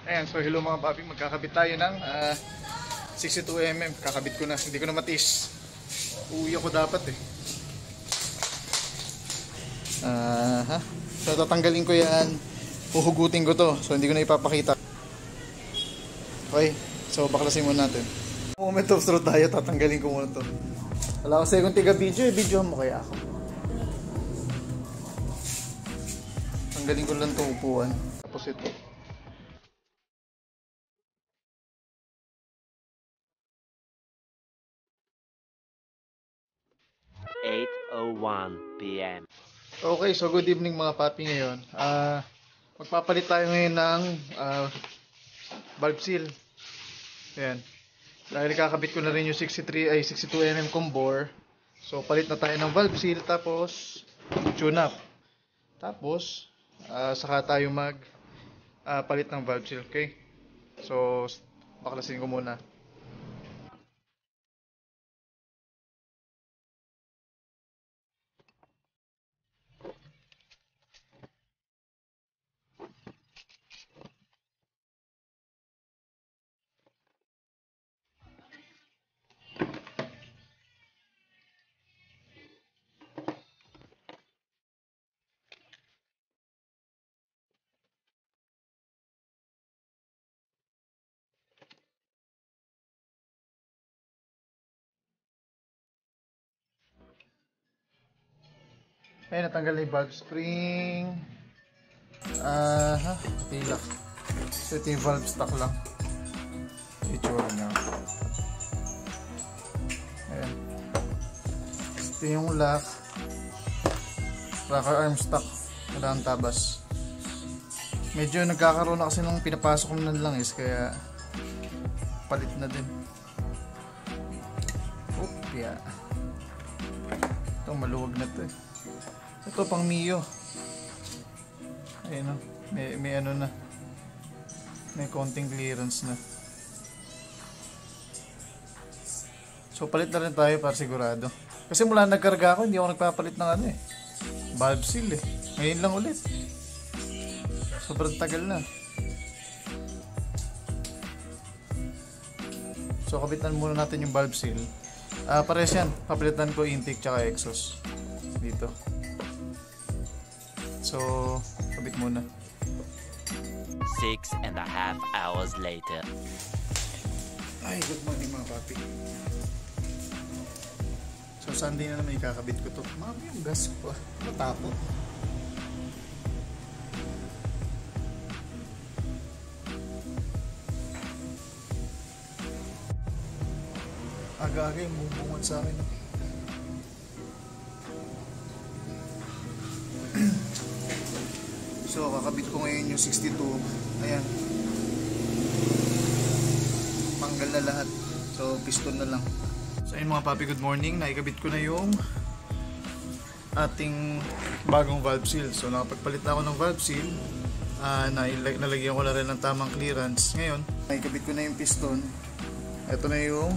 Ayan, so hello mga papi, magkakabit tayo ng 62mm. Kakabit ko na, hindi ko na matiis. Uwi ako dapat eh. So tatanggalin ko yan, huhugutin ko to, so hindi ko na ipapakita. Okay, so baklasin muna natin. Moment of truth tayo, tatanggalin ko muna to. Wala kasi kung tiga video eh, videohan mo kaya ako. Tanggalin ko lang itong upuan, tapos ito. PM. Okay, so good evening mga papi ngayon. Magpapalit tayo ngayon ng valve seal. Ayan. Dahil kakabit ko na rin yung 62mm kong bore. So palit na tayo ng valve seal tapos tune up. Tapos saka tayo mag palit ng valve seal, okay? So baklasin ko muna. Ayun, natanggal na yung valve spring. Tilak. So ito yung valve stock lang. Itsura niya. Ayan. Ito yung lock. Rocker arm stock. Wala ang tabas. Medyo nagkakaroon na kasi nung pinapasok ko ng langis, kaya palit na din. Yeah. Ito maluwag na to eh. Ito pang Mio. Ayun o. May ano na. May konting clearance na. So palit na rin tayo para sigurado. Kasi mula nagkarga ako, hindi ako nagpapalit ng ano eh. Valve seal eh. Ngayon lang ulit. Sobrang tagal na. So kabitan muna natin yung valve seal. Pares yan. Papalitan ko intake tsaka exhaust. Dito. So, kabit muna. 6.5 hours later. Ay, good morning mga papi. So, Sunday na naman ikakabit ko to. Mami, yung gas ko. Matapot. Aga-aga yung bumubungan sa akin. So, kakabit ko ngayon yung 62. Ayan. Manggal na lahat. So, piston na lang. So, ayun mga papi, good morning. Naikabit ko na yung ating bagong valve seal. So, nakapagpalit na ako ng valve seal. Nalagyan ko na rin ng tamang clearance. Ngayon, naikabit ko na yung piston. Ito na yung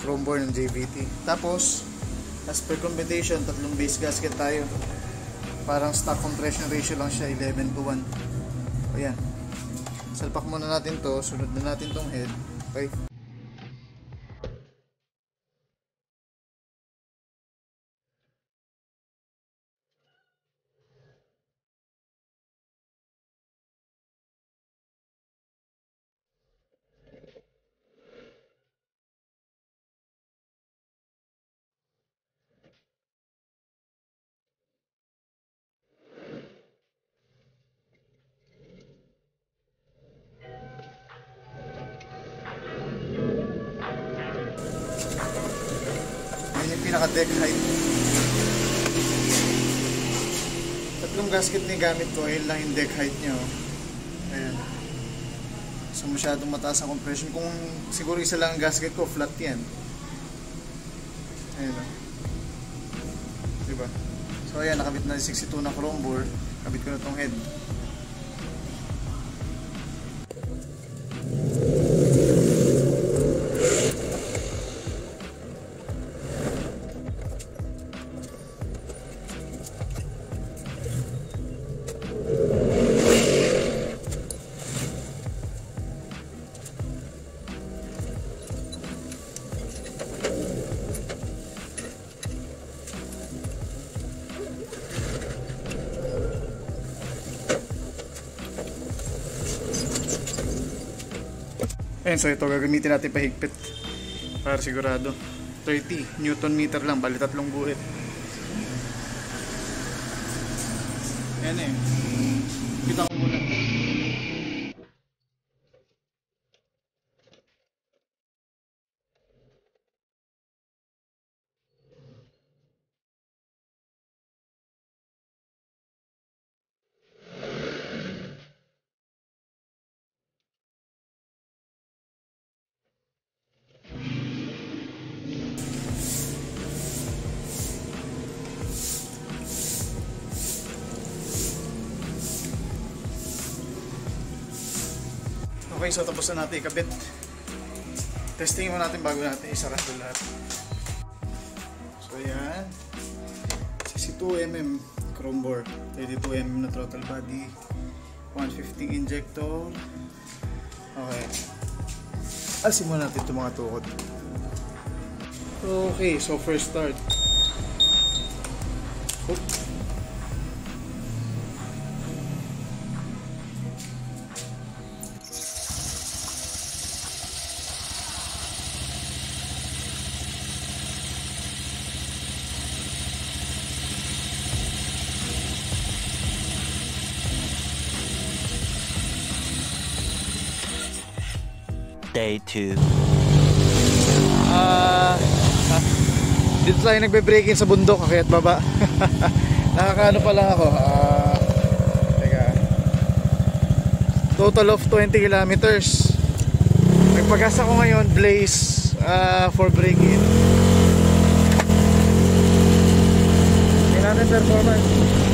chrome bore ng JVT. Tapos, as per competition, 3 base gasket tayo. Parang stock compression ratio lang siya, 11:1. Ayan. Salpak muna natin to, sunod na natin tong head. Okay. Pinaka-deck height. 3 gasket na gamit ko, ayun lang yung deck height nyo. Ayan. So masyadong mataas ang compression. Kung siguro isa lang ang gasket ko, flat yan. Ayan. Diba? So ayan, nakabit na 62 na chrome bore. Kabit ko na tong head. Ayun, so ito gagamitin natin pahigpit para sigurado. 30 Newton meter lang, bali 3 guhit. Ayan eh. Kita ko muna. Okay, so tapos na natin ikabit. Testing mo natin bago natin isara ito lahat. So yan. 62mm chrome bore, 32mm na throttle body, 150 injector. Okay. Alisin muna natin itong mga tukod. Okay, so first start. Oop. Day 2. Dito tayo nagbe-break-in sa bundok, kaya't baba. Nakakaano pa lang ako. Teka. Total of 20 kilometers. Nagpagas ako ngayon, Blaze, for break-in. Tingnan natin performance.